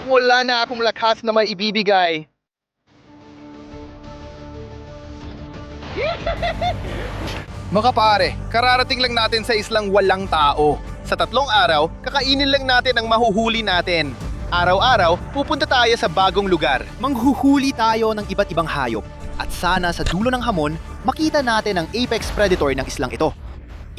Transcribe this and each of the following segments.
wala na akong lakas na maibibigay. Mga pare, kararating lang natin sa islang walang tao. Sa 3 araw, kakainin lang natin ang mahuhuli natin. Araw-araw, pupunta tayo sa bagong lugar. Manghuhuli tayo ng iba't ibang hayop. At sana sa dulo ng hamon, makita natin ang apex predator ng islang ito.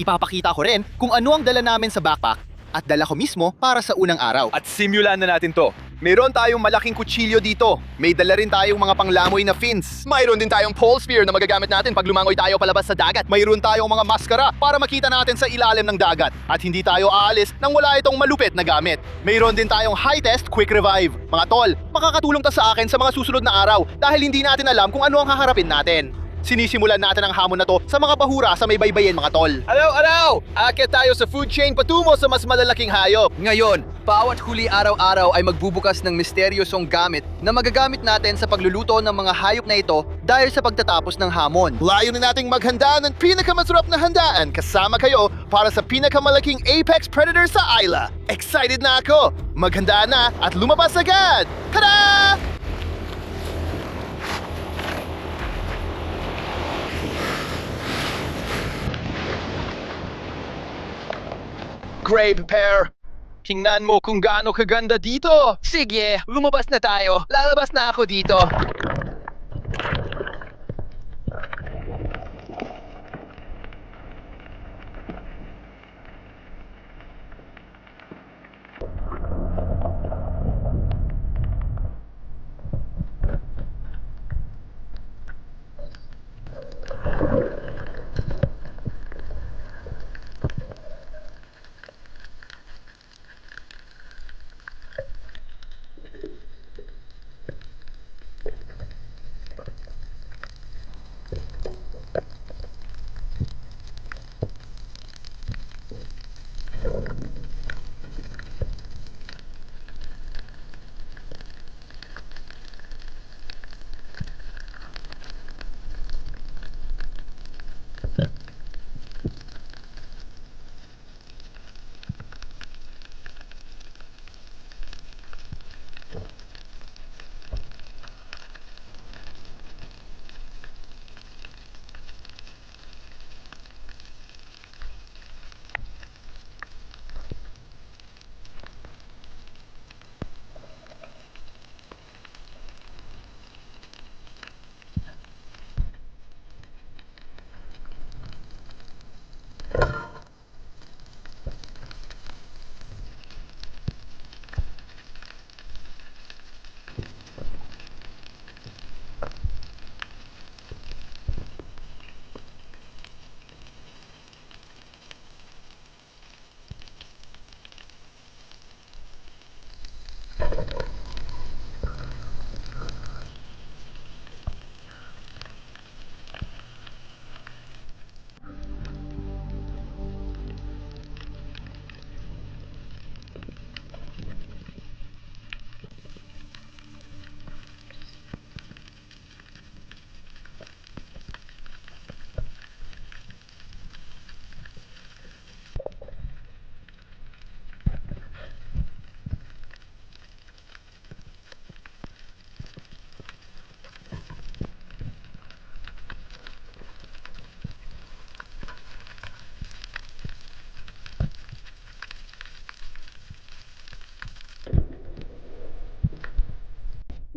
Ipapakita ko rin kung ano ang dala namin sa backpack at dala ko mismo para sa unang araw. At simulan na natin to. Mayroon tayong malaking kutsilyo dito. May dala rin tayong mga panglamoy na fins. Mayroon din tayong pole spear na magagamit natin pag lumangoy tayo palabas sa dagat. Mayroon tayong mga maskara para makita natin sa ilalim ng dagat. At hindi tayo aalis nang wala itong malupit na gamit. Mayroon din tayong high test quick revive. Mga tol, makakatulong ta sa akin sa mga susunod na araw dahil hindi natin alam kung ano ang haharapin natin. Sinisimulan natin ang hamon na to sa mga bahura sa may baybayin, mga tol. Araw! Akit tayo sa food chain patungo sa mas malalaking hayop. Ngayon, bawat huli araw-araw ay magbubukas ng misteryosong gamit na magagamit natin sa pagluluto ng mga hayop na ito dahil sa pagtatapos ng hamon. Layunin nating maghanda ng pinakamasarap na handaan kasama kayo para sa pinakamalaking apex predator sa isla. Excited na ako! Maghanda na at lumabas agad! Tada! Grave pear. Tingnan mo kung gaano kaganda dito. Sige, lumabas na tayo. Lalabas na ako dito.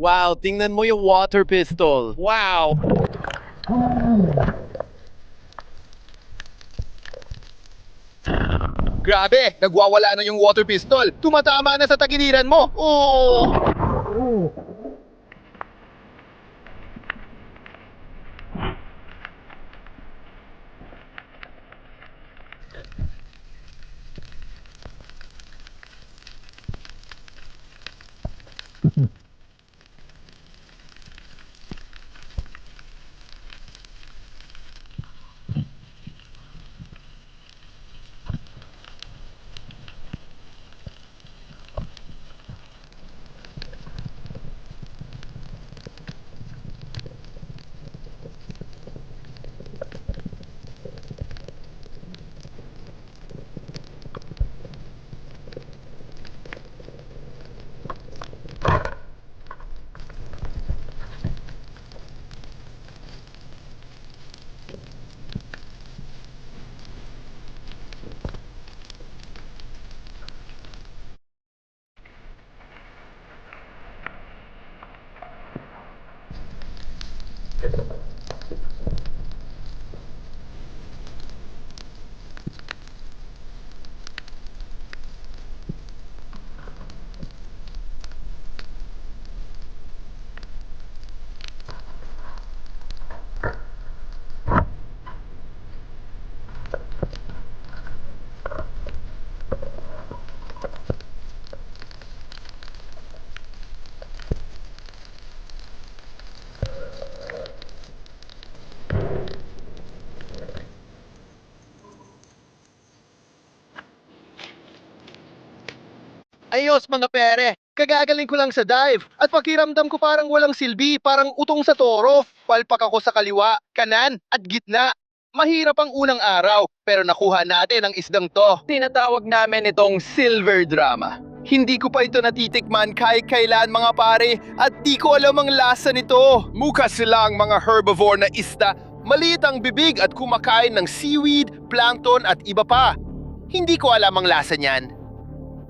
Wow, tingnan mo yung water pistol. Wow! Grabe! Nagwawala na yung water pistol. Tumatama na sa tagiliran mo. Oh! Ayos mga pere, kagagaling ko lang sa dive at pakiramdam ko parang walang silbi, parang utong sa toro. Palpak ako sa kaliwa, kanan at gitna. Mahirap ang unang araw, pero nakuha natin ang isdang to. Tinatawag namin itong silver drama. Hindi ko pa ito natitikman kahit kailan mga pare at di ko alam ang lasa nito. Mukha silang mga herbivore na isda, maliit ang bibig at kumakain ng seaweed, plankton at iba pa. Hindi ko alam ang lasa niyan.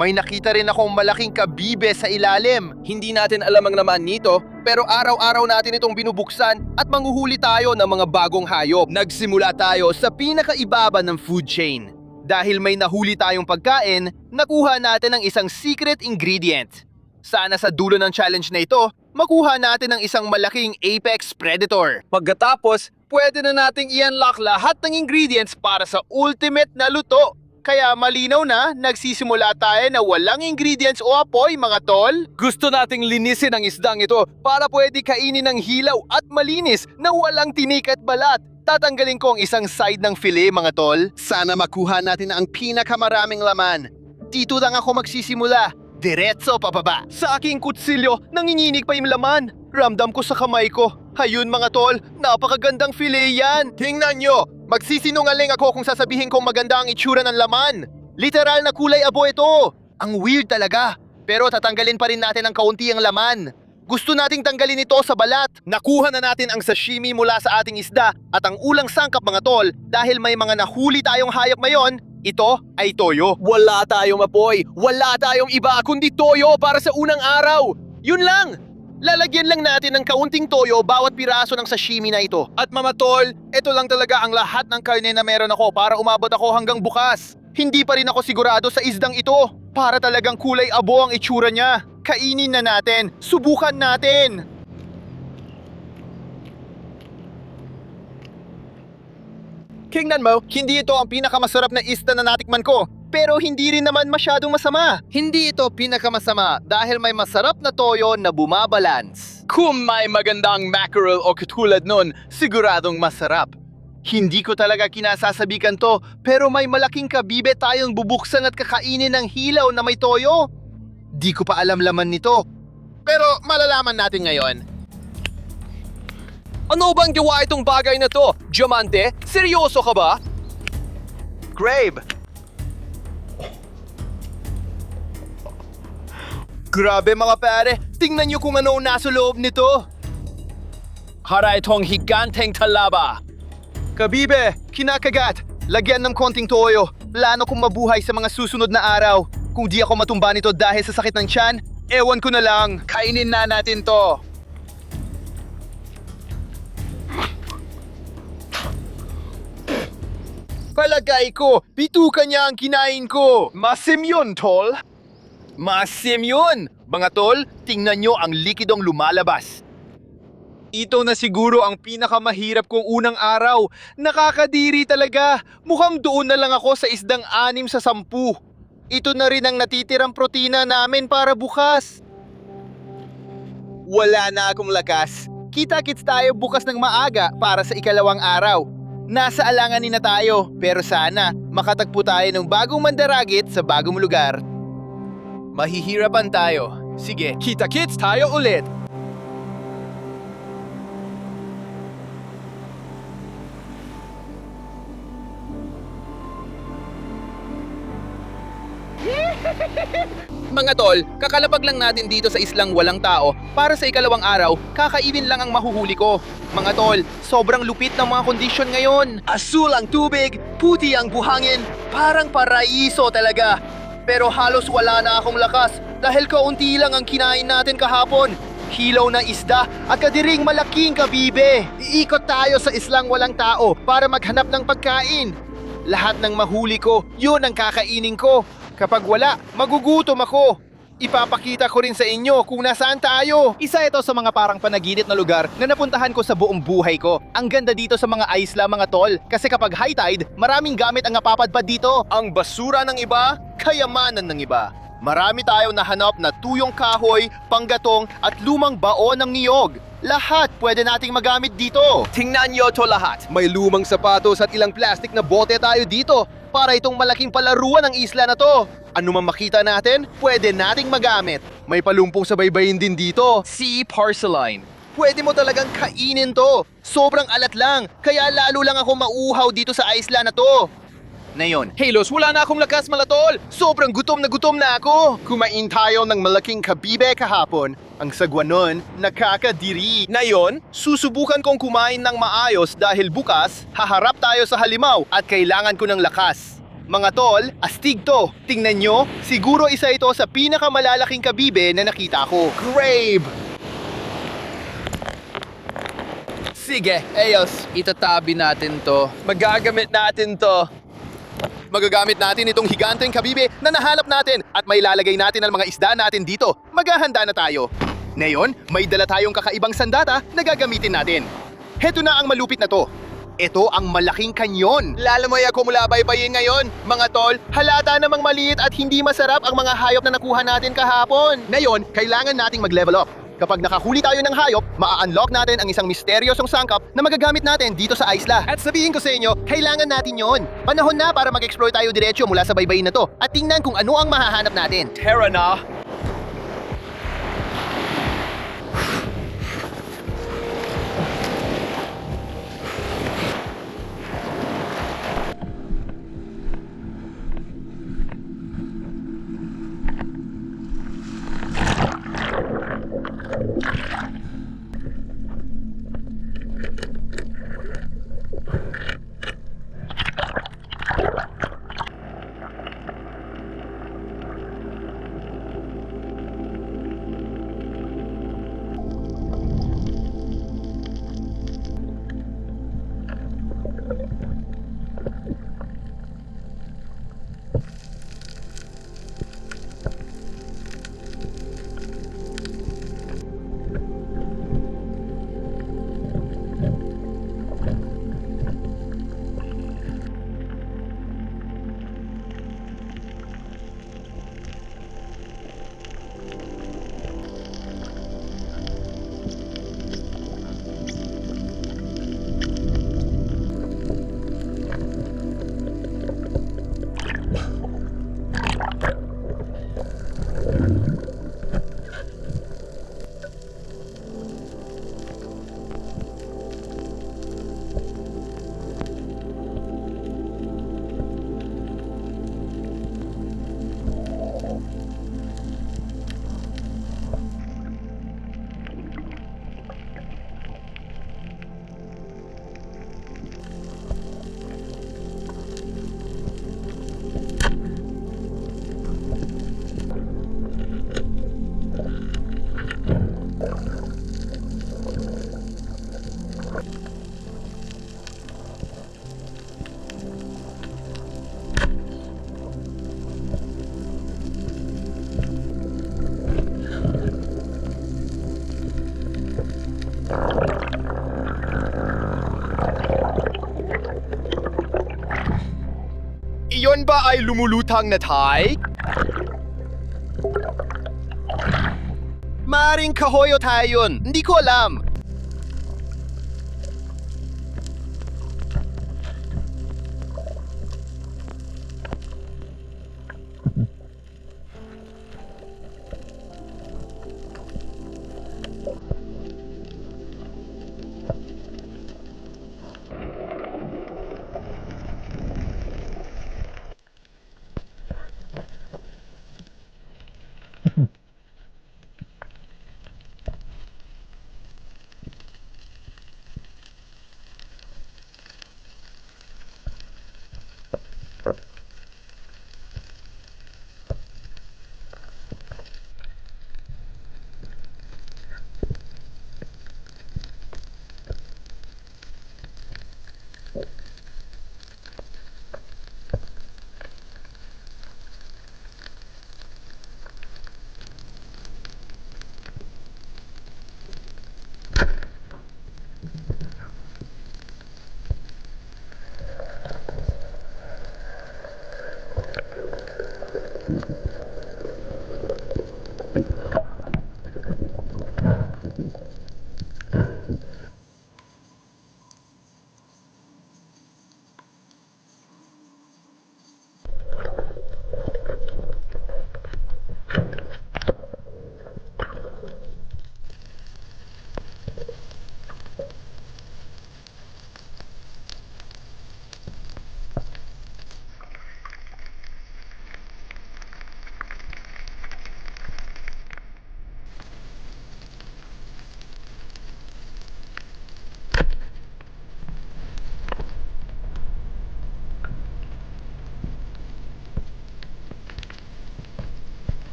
May nakita rin akong malaking kabibe sa ilalim. Hindi natin alam ang laman nito, pero araw-araw natin itong binubuksan at manghuhuli tayo ng mga bagong hayop. Nagsimula tayo sa pinakaibaba ng food chain. Dahil may nahuli tayong pagkain, nakuha natin ang isang secret ingredient. Sana sa dulo ng challenge na ito, makuha natin ang isang malaking apex predator. Pagkatapos, pwede na nating i-unlock lahat ng ingredients para sa ultimate na luto. Kaya malinaw na, nagsisimula tayo na walang ingredients o apoy mga tol. Gusto nating linisin ang isdang ito para pwede kainin ng hilaw at malinis na walang tinik at balat. Tatanggalin ko ang isang side ng filet mga tol. Sana makuha natin ang pinakamaraming laman. Dito lang ako magsisimula. Diretso pababa. Sa aking kutsilyo, nanginginig pa yung laman. Ramdam ko sa kamay ko. Hayun mga tol, napakagandang filet yan. Tingnan nyo, magsisinungaling ako kung sasabihin kong maganda ang itsura ng laman. Literal na kulay abo ito. Ang weird talaga. Pero tatanggalin pa rin natin ang kaunti ang laman. Gusto nating tanggalin ito sa balat. Nakuha na natin ang sashimi mula sa ating isda at ang ulang sangkap mga tol dahil may mga nahuli tayong hayop ngayon. Ito ay toyo. Wala tayong apoy, wala tayong iba kundi toyo para sa unang araw. Yun lang! Lalagyan lang natin ng kaunting toyo bawat piraso ng sashimi na ito. At mga tol, ito lang talaga ang lahat ng karne na meron ako para umabot ako hanggang bukas. Hindi pa rin ako sigurado sa isdang ito. Para talagang kulay abo ang itsura niya. Kainin na natin. Subukan natin. Tingnan mo, hindi ito ang pinakamasarap na isda na natikman ko. Pero hindi rin naman masyadong masama. Hindi ito pinakamasama dahil may masarap na toyo na bumabalance. Kung may magandang mackerel o katulad nun, siguradong masarap. Hindi ko talaga kinasasabikan to, pero may malaking kabibe tayong bubuksan at kakainin ng hilaw na may toyo. Di ko pa alam laman nito. Pero malalaman natin ngayon. Ano bang gawa itong bagay na to? Diamante? Seryoso ka ba? Grabe! Grabe mga pare, tingnan niyo kung ano ang nasa loob nito. Hara itong higanteng talaba. Kabibe, kinakagat. Lagyan ng konting toyo. Plano kong mabuhay sa mga susunod na araw. Kung di ako matumba nito dahil sa sakit ng tiyan, ewan ko na lang. Kainin na natin to. Palagay ko, bituka niya ang kinain ko. Masim yun, tol. Masim yun! Mga tol, tingnan nyo ang likidong lumalabas. Ito na siguro ang pinakamahirap kong unang araw. Nakakadiri talaga. Mukhang doon na lang ako sa isdang 6 sa 10. Ito na rin ang natitirang protina namin para bukas. Wala na akong lakas. Kita-kits tayo bukas ng maaga para sa ikalawang araw. Nasa alanganin na tayo, pero sana makatagpo tayo ng bagong mandaragit sa bagong lugar. Mahihirapan tayo. Sige, kita-kits tayo ulit. Mga tol, kakalapag lang natin dito sa islang walang tao para sa ikalawang araw, kakainin lang ang mahuhuli ko. Mga tol, sobrang lupit ng mga kondisyon ngayon. Asul ang tubig, puti ang buhangin, parang paraiso talaga. Pero halos wala na akong lakas dahil kaunti lang ang kinain natin kahapon. hilaw na isda at kadiring malaking kabibe. Iikot tayo sa islang walang tao para maghanap ng pagkain. Lahat ng mahuli ko, yun ang kakainin ko. Kapag wala, magugutom ako. Ipapakita ko rin sa inyo kung nasaan tayo. Isa ito sa mga parang panaginip na lugar na napuntahan ko sa buong buhay ko. Ang ganda dito sa mga isla mga tol. Kasi kapag high tide, maraming gamit ang napapadpad dito. Ang basura ng iba, kayamanan ng iba. Marami tayong nahanap na tuyong kahoy, panggatong at lumang baon ng niyog. Lahat pwede nating magamit dito. Tingnan nyo to lahat. May lumang sapatos at ilang plastic na bote tayo dito para itong malaking palaruan ng isla na to. Ano man makita natin, pwede nating magamit. May palumpong sa baybayin din dito. Sea porcelain. Pwede mo talagang kainin to. Sobrang alat lang, kaya lalo lang ako mauuhaw dito sa isla na to. Ngayon, Halos, wala na akong lakas malatol. Sobrang gutom na ako. Kumain tayo ng malaking kabibe kahapon. Ang sagwa nun, nakakadiri. Ngayon, Susubukan kong kumain ng maayos dahil bukas, haharap tayo sa halimaw at kailangan ko ng lakas. Mga tol, astig to. Tingnan nyo, siguro isa ito sa pinakamalalaking kabibe na nakita ko. Grabe! sige, Ayos, itatabi natin to. Magagamit natin to. Magagamit natin itong higanteng kabibe na nahanap natin at may lalagay natin ang mga isda natin dito. Maghahanda na tayo. Ngayon, may dala tayong kakaibang sandata na gagamitin natin. Heto na ang malupit na to. Ito ang malaking kanyon. Lalamay ako mula baybayin ngayon. Mga tol, halata namang maliit at hindi masarap ang mga hayop na nakuha natin kahapon. Ngayon, kailangan nating mag-level up. Kapag nakahuli tayo ng hayop, maa-unlock natin ang isang misteryosong sangkap na magagamit natin dito sa isla. At sabihin ko sa inyo, kailangan natin yon. Panahon na para mag-explore tayo diretsyo mula sa baybayin na to at tingnan kung ano ang mahahanap natin. Tara na. Iyon ba ay lumulutang na Thai? Maring kahoy o tayo yun. Hindi ko alam.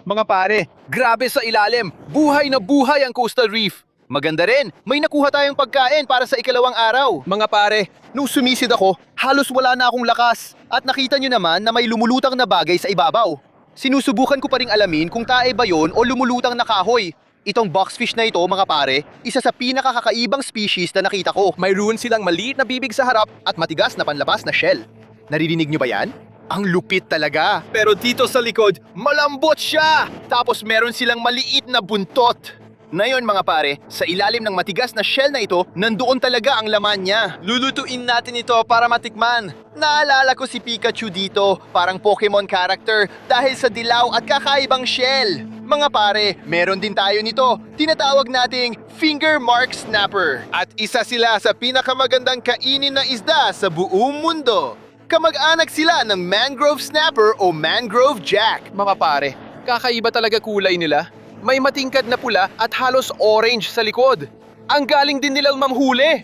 Mga pare, grabe sa ilalim. Buhay na buhay ang coastal reef. Maganda rin, may nakuha tayong pagkain para sa ikalawang araw. Mga pare, nung sumisid ako, halos wala na akong lakas. At nakita nyo naman na may lumulutang na bagay sa ibabaw. Sinusubukan ko pa ring alamin kung tae ba yon o lumulutang na kahoy. Itong boxfish na ito, mga pare, isa sa pinakakakaibang species na nakita ko. Mayroon silang maliit na bibig sa harap at matigas na panlabas na shell. Naririnig nyo ba yan? Ang lupit talaga. Pero dito sa likod, malambot siya! Tapos meron silang maliit na buntot. Ngayon mga pare, sa ilalim ng matigas na shell na ito, nandoon talaga ang laman niya. Lulutuin natin ito para matikman. Naalala ko si Pikachu dito, parang Pokemon character, dahil sa dilaw at kakaibang shell. Mga pare, meron din tayo nito. Tinatawag nating finger mark snapper. At isa sila sa pinakamagandang kainin na isda sa buong mundo. Kamag-anak sila ng mangrove snapper o mangrove jack. Mga pare, kakaiba talaga kulay nila. May matingkad na pula at halos orange sa likod. Ang galing din nilang mamhuli.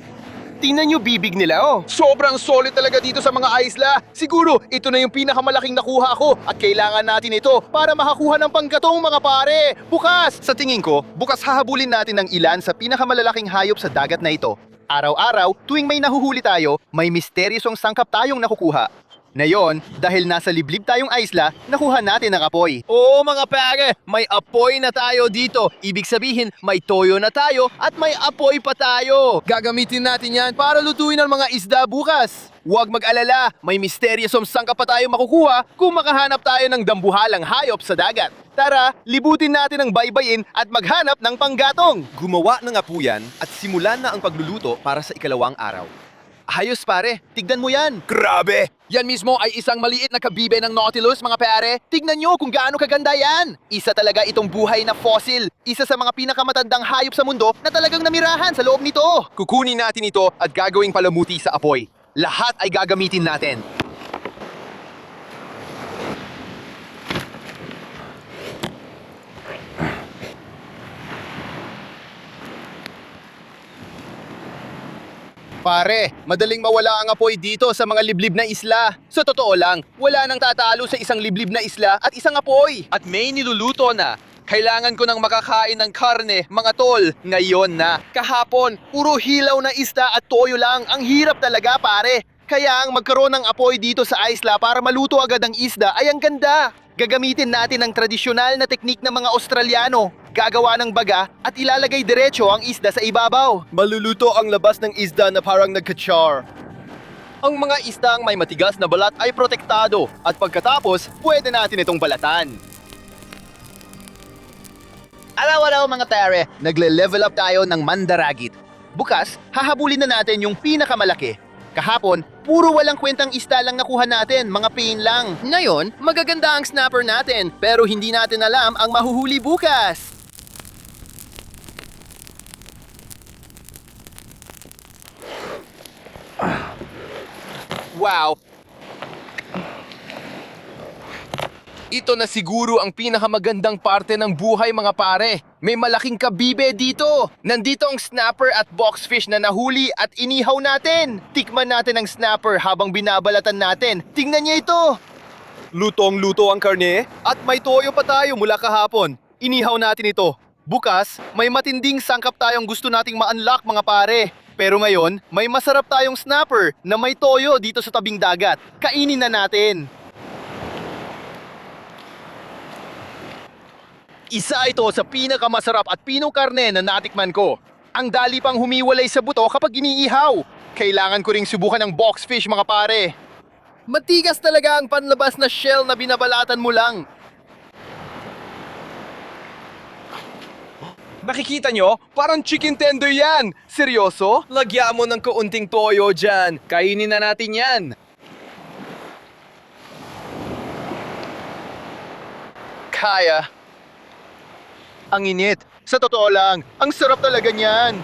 Tingnan nyo bibig nila, oh. Sobrang solid talaga dito sa mga isla. Siguro, ito na yung pinakamalaking nakuha ko at kailangan natin ito para makakuha ng panggatong mga pare. Bukas! Sa tingin ko, bukas hahabulin natin ng ilan sa pinakamalalaking hayop sa dagat na ito. Araw-araw, tuwing may nahuhuli tayo, may misteryosong sangkap tayong nakukuha. Ngayon, dahil nasa liblib tayong isla, nakuha natin ang apoy. Oo mga pare, may apoy na tayo dito. Ibig sabihin, may toyo na tayo at may apoy pa tayo. Gagamitin natin yan para lutuin ang mga isda bukas. Huwag mag-alala, may misteryosong sangkap pa tayo makukuha kung makahanap tayo ng dambuhalang hayop sa dagat. Tara, libutin natin ang baybayin at maghanap ng panggatong. Gumawa ng apuyan at simulan na ang pagluluto para sa ikalawang araw. Ayos pare, tignan mo yan. Grabe! Yan mismo ay isang maliit na kabibe ng Nautilus mga pare. Tignan nyo kung gaano kaganda yan. Isa talaga itong buhay na fossil. Isa sa mga pinakamatandang hayop sa mundo na talagang namirahan sa loob nito. Kukunin natin ito at gagawing palamuti sa apoy. Lahat ay gagamitin natin. Pare, madaling mawala ang apoy dito sa mga liblib na isla. Sa totoo lang, wala nang tatalo sa isang liblib na isla at isang apoy. At may niluluto na. Kailangan ko nang makakain ng karne, mga tol. Ngayon na. Kahapon, puro hilaw na isda at toyo lang. Ang hirap talaga, pare. Kaya ang magkaroon ng apoy dito sa isla para maluto agad ang isda ay ang ganda. Gagamitin natin ang tradisyonal na teknik ng mga Australiano. Gagawa ng baga at ilalagay diretso ang isda sa ibabaw. Maluluto ang labas ng isda na parang nagka-char. Ang mga isdang may matigas na balat ay protektado at pagkatapos, pwede natin itong balatan. Araw-araw mga tare, nagle-level up tayo ng mandaragit. Bukas, hahabulin na natin yung pinakamalaki. Kahapon, puro walang kwentang isda lang nakuha natin, mga pain lang. Ngayon, magaganda ang snapper natin, pero hindi natin alam ang mahuhuli bukas. Wow! Ito na siguro ang pinakamagandang parte ng buhay mga pare. May malaking kabibe dito. Nandito ang snapper at boxfish na nahuli at inihaw natin. Tikman natin ang snapper habang binabalatan natin. Tingnan niya ito. Lutong-luto ang karne at may toyo pa tayo mula kahapon. Inihaw natin ito. Bukas, may matinding sangkap tayong gusto nating ma-unlock mga pare. Pero ngayon, may masarap tayong snapper na may toyo dito sa tabing dagat. Kainin na natin. Isa ito sa pinakamasarap at pinong karne na natikman ko. Ang dali pang humiwalay sa buto kapag iniihaw. Kailangan ko ring subukan ng boxfish mga pare. Matigas talaga ang panlabas na shell na binabalatan mo lang. Nakikita nyo? Parang chicken tender yan! Seryoso? Lagyan mo ng kaunting toyo dyan. Kainin na natin yan. Kaya. Ang init. Sa totoo lang, ang sarap talaga niyan.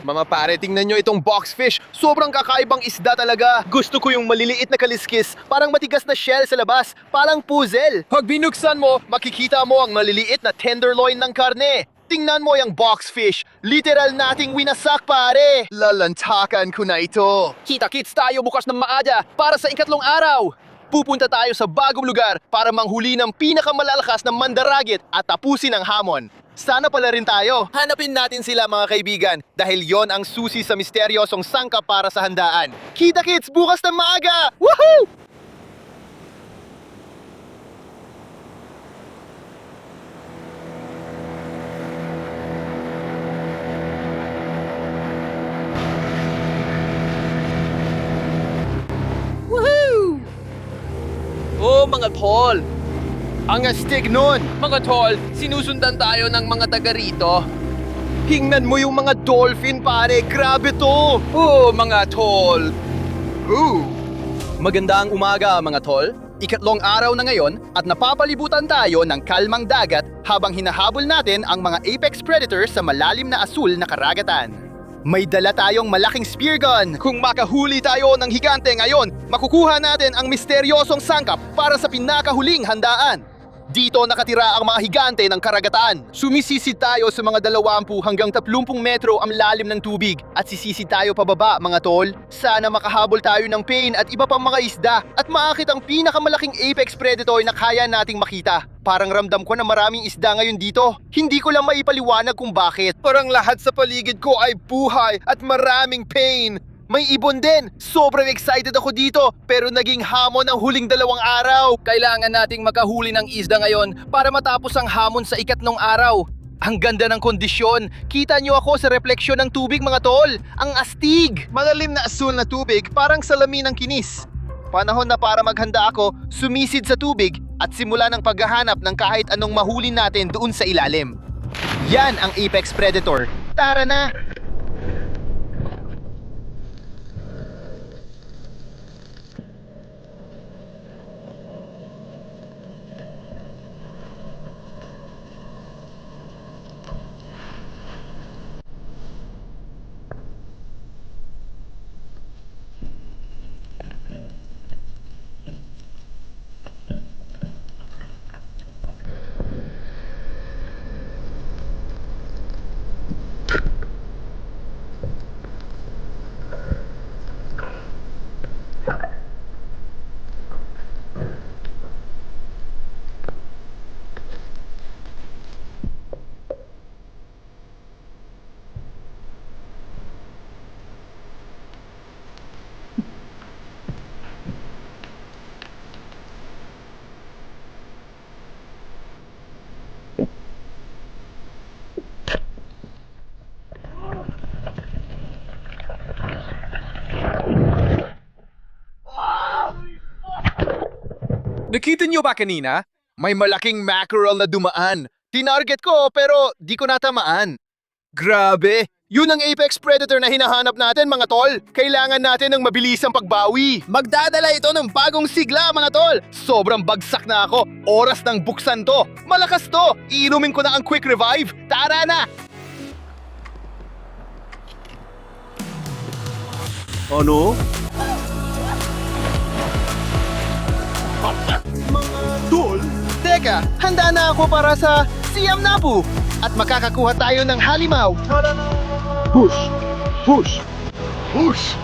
Mga pare, tingnan nyo itong boxfish. Sobrang kakaibang isda talaga. Gusto ko yung maliliit na kaliskis, parang matigas na shell sa labas, parang puzzle. Pag binuksan mo, makikita mo ang maliliit na tenderloin ng karne. Tingnan mo yung boxfish. Literal nating winasak, pare. Lalantakan ko na ito. Kita-kits tayo bukas ng maaga para sa ikatlong araw. Pupunta tayo sa bagong lugar para manghuli ng pinakamalalakas na mandaragit at tapusin ang hamon. Sana pala rin tayo. Hanapin natin sila mga kaibigan dahil yon ang susi sa misteryosong sangkap para sa handaan. Kita-kits bukas ng maaga! Woohoo! Oh, mga tol! Ang astig nun! Mga tol, sinusundan tayo ng mga taga rito. Tingnan mo yung mga dolphin pare, grabe to! Oh, mga tol! Magandang umaga mga tol. Ikatlong araw na ngayon at napapalibutan tayo ng kalmang dagat habang hinahabol natin ang mga apex predators sa malalim na asul na karagatan. May dala tayong malaking spear gun. Kung makahuli tayo ng higante ngayon, makukuha natin ang misteryosong sangkap para sa pinakahuling handaan. Dito nakatira ang mga higante ng karagatan. Sumisisid tayo sa mga 20 hanggang 30 metro ang lalim ng tubig at sisisid tayo pababa mga tol. Sana makahabol tayo ng pain at iba pang mga isda at maakit ang pinakamalaking apex predator na kaya nating makita. Parang ramdam ko na maraming isda ngayon dito. Hindi ko lang maipaliwanag kung bakit. Parang lahat sa paligid ko ay buhay at maraming pain. May ibon din! Sobrang excited ako dito, pero naging hamon ang huling 2 araw. Kailangan nating makahuli ng isda ngayon para matapos ang hamon sa ikatlong araw. Ang ganda ng kondisyon. Kita niyo ako sa refleksyon ng tubig mga tol. Ang astig! Malalim na asul na tubig, parang salamin ng kinis. Panahon na para maghanda ako, sumisid sa tubig at simula ng paghahanap ng kahit anong mahuli natin doon sa ilalim. Yan ang apex predator. Tara na! Nakita niyo ba kanina? May malaking mackerel na dumaan. Tinarget ko pero di ko natamaan. Grabe! Yun ang apex predator na hinahanap natin mga tol. Kailangan natin ng mabilisang pagbawi. Magdadala ito ng bagong sigla mga tol. Sobrang bagsak na ako. Oras ng buksan to. Malakas to. Iinumin ko na ang quick revive. Tara na! Ano? Tol? Teka, handa na ako para sa Siam Napu at makakakuha tayo ng halimaw. Push! Push! Push!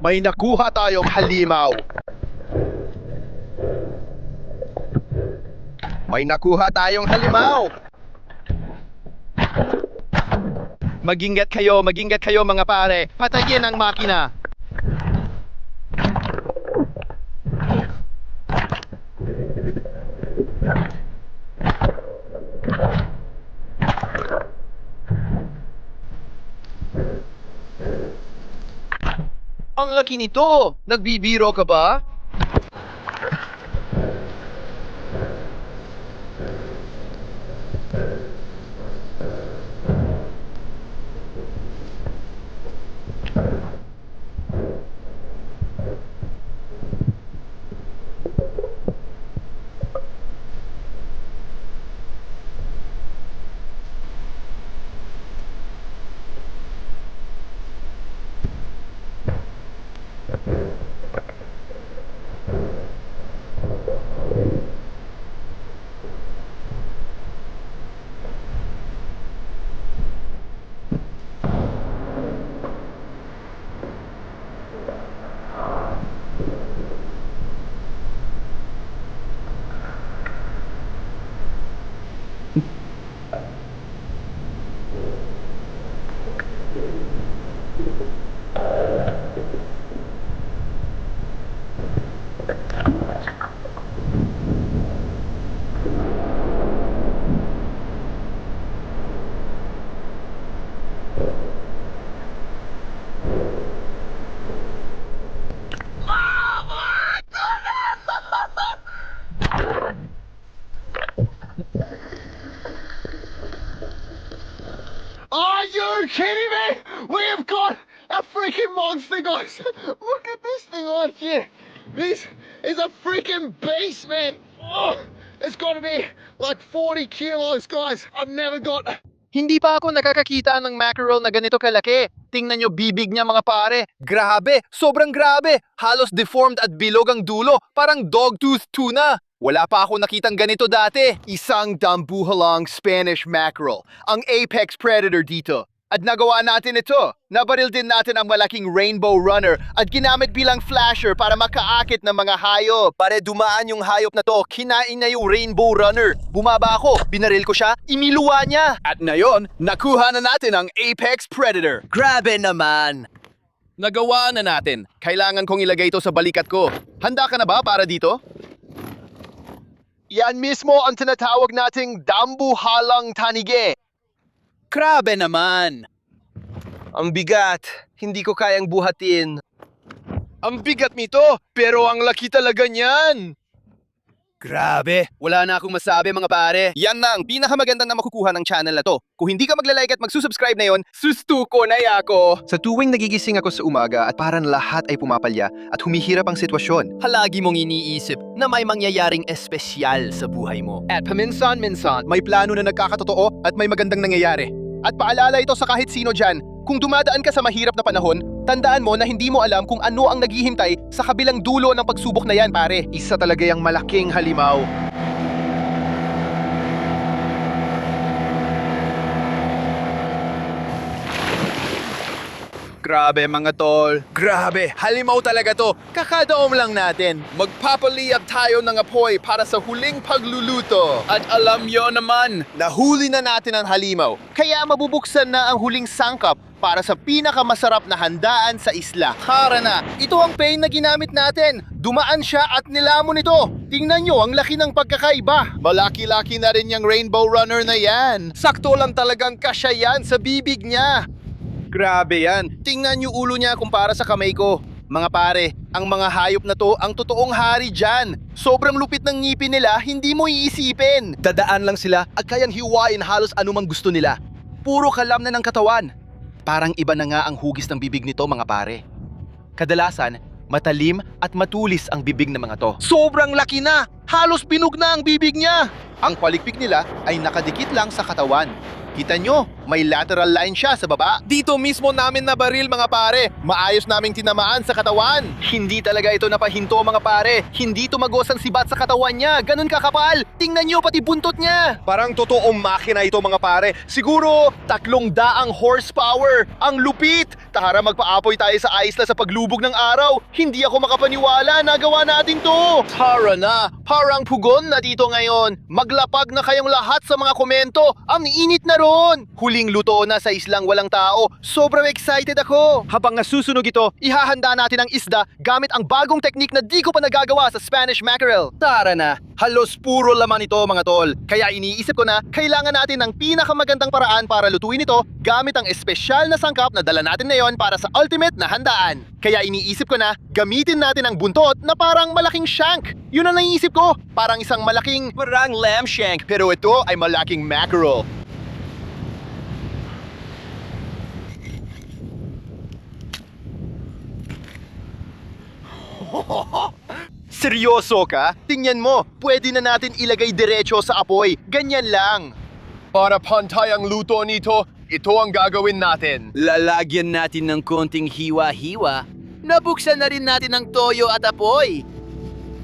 May nakuha tayong halimaw. May nakuha tayong halimaw. Mag-ingat kayo mga pare. Patayin ang makina. Ang laki nito! Nagbibiro ka ba? Are you kidding me? We have got a freaking monster, guys. Look at this thing on here. This is a freaking beast, man. Oh, it's got to be like 40 kilos, guys. I've never got... Hindi pa ako nakakakita ng mackerel na ganito kalaki. Tingnan nyo bibig niya mga pare. Grabe! Sobrang grabe! Halos deformed at bilog ang dulo, parang dogtooth tuna. Wala pa ako nakitang ganito dati. Isang dambuhalang Spanish mackerel, ang apex predator dito. At nagawa natin ito. Nabaril din natin ang malaking rainbow runner at ginamit bilang flasher para makaakit ng mga hayop. Pare dumaan yung hayop na to, kinain na yung rainbow runner. Bumaba ako, binaril ko siya, iniluwa niya. At ngayon, nakuha na natin ang apex predator. Grabe naman! Nagawa na natin. Kailangan kong ilagay ito sa balikat ko. Handa ka na ba para dito? Yan mismo ang tinatawag nating dambuhalang tanige. Grabe naman! Ang bigat. Hindi ko kayang buhatin. Ang bigat nito, pero ang laki talaga niyan. Grabe! Wala na akong masabi mga pare. Yan na ang pinakamaganda na makukuha ng channel na to. Kung hindi ka magla-like at magsusubscribe na yon, sustuko na yako. Sa tuwing nagigising ako sa umaga at parang lahat ay pumapalya at humihirap ang sitwasyon. Halagi mong iniisip na may mangyayaring espesyal sa buhay mo. At paminsan-minsan, may plano na nagkakatotoo at may magandang nangyayari. At paalala ito sa kahit sino dyan, kung dumadaan ka sa mahirap na panahon, tandaan mo na hindi mo alam kung ano ang naghihintay sa kabilang dulo ng pagsubok na yan, pare. Isa talaga yung malaking halimaw. Grabe mga tol. Grabe, halimaw talaga to. Kakadaom lang natin. Magpapaliyab tayo ng apoy para sa huling pagluluto. At alam yo naman, nahuli na natin ang halimaw. Kaya mabubuksan na ang huling sangkap para sa pinakamasarap na handaan sa isla. Tara na, ito ang pain na ginamit natin. Dumaan siya at nilamon ito. Tingnan nyo, ang laki ng pagkakaiba. Malaki-laki na rin yung rainbow runner na yan. Sakto lang talagang kasya yan sa bibig niya. Grabe yan. Tingnan yung ulo niya kumpara sa kamay ko. Mga pare, ang mga hayop na to ang totoong hari dyan. Sobrang lupit ng ngipin nila, hindi mo iisipin. Dadaan lang sila at kayang hiwain halos anumang gusto nila. Puro kalam na ng katawan. Parang iba na nga ang hugis ng bibig nito mga pare. Kadalasan, matalim at matulis ang bibig ng mga to. Sobrang laki na! Halos pinog na ang bibig niya! Ang palikpik nila ay nakadikit lang sa katawan. Kita nyo, may lateral line siya sa baba. Dito mismo namin nabaril mga pare. Maayos naming tinamaan sa katawan. Hindi talaga ito napahinto mga pare. Hindi tumagos ang sibat sa katawan niya. Ganun kakapal. Tingnan nyo pati buntot niya. Parang totoong makina ito mga pare. Siguro 300 horsepower. Ang lupit. Tara magpaapoy tayo sa isla sa paglubog ng araw. Hindi ako makapaniwala. Nagawa natin to. Tara na. Parang pugon na dito ngayon. Maglapag na kayong lahat sa mga komento. Ang init na ron. Huli huling luto na sa islang walang tao. Sobrang excited ako! Habang nasusunog ito, ihahanda natin ang isda gamit ang bagong teknik na di ko pa nagagawa sa Spanish mackerel. Tara na! Halos puro laman ito mga tol. Kaya iniisip ko na kailangan natin ng pinakamagandang paraan para lutuin ito gamit ang espesyal na sangkap na dala natin ngayon para sa ultimate na handaan. Kaya iniisip ko na gamitin natin ang buntot na parang malaking shank. Yun ang naisip ko. Parang isang malaking lamb shank. Pero ito ay malaking mackerel. Seryoso ka? Tingnan mo, pwede na natin ilagay diretso sa apoy. Ganyan lang. Para pantay ang luto nito, ito ang gagawin natin. Lalagyan natin ng konting hiwa-hiwa. Nabuksan na rin natin ang toyo at apoy.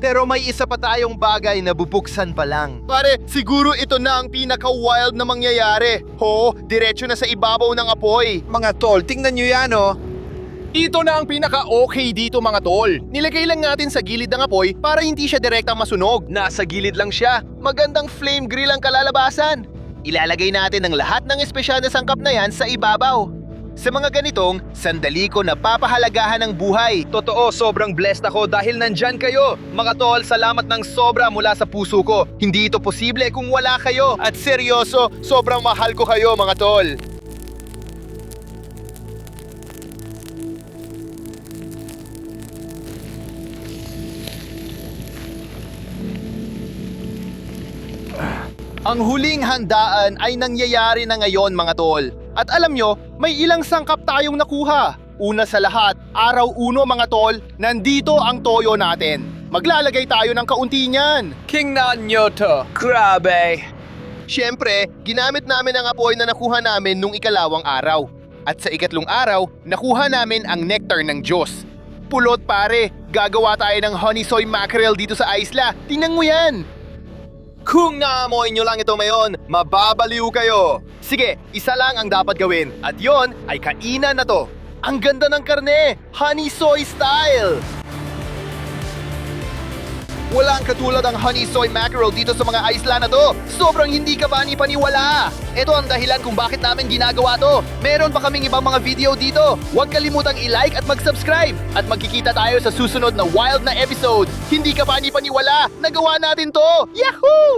Pero may isa pa tayong bagay na bubuksan pa lang. Pare, siguro ito na ang pinaka-wild na mangyayari. Ho, diretso na sa ibabaw ng apoy. Mga tol, tingnan nyo yan oh. Ito na ang pinaka-okay dito mga tol. Nilagay lang natin sa gilid ng apoy para hindi siya direktang masunog. Nasa gilid lang siya. Magandang flame grill ang kalalabasan. Ilalagay natin ang lahat ng espesyal na sangkap na yan sa ibabaw. Sa mga ganitong, sandali ko napapahalagahan ng buhay. Totoo, sobrang blessed ako dahil nandyan kayo. Mga tol, salamat ng sobra mula sa puso ko. Hindi ito posible kung wala kayo. At seryoso, sobrang mahal ko kayo mga tol. Ang huling handaan ay nangyayari na ngayon mga tol. At alam nyo, may ilang sangkap tayong nakuha. Una sa lahat, araw uno mga tol, nandito ang toyo natin. Maglalagay tayo ng kaunti niyan. Kingnan nyo to. Grabe. Siyempre, ginamit namin ang apoy na nakuha namin nung ikalawang araw. At sa ikatlong araw, nakuha namin ang nectar ng Diyos. Pulot pare, gagawa tayo ng honey soy mackerel dito sa isla. Tingnan mo yan. Kung naamoy nyo lang ito ngayon, mababaliw kayo. Sige, isa lang ang dapat gawin at yon ay kainan na to. Ang ganda ng karne, honey soy style. Walang katulad ang honey soy mackerel dito sa mga isla na to. Sobrang hindi ka paniwala. Ito ang dahilan kung bakit namin ginagawa to. Meron pa kaming ibang mga video dito. Huwag kalimutang i-like at mag-subscribe. At magkikita tayo sa susunod na wild na episode. Hindi ka paniwala. Nagawa natin to. Yahoo!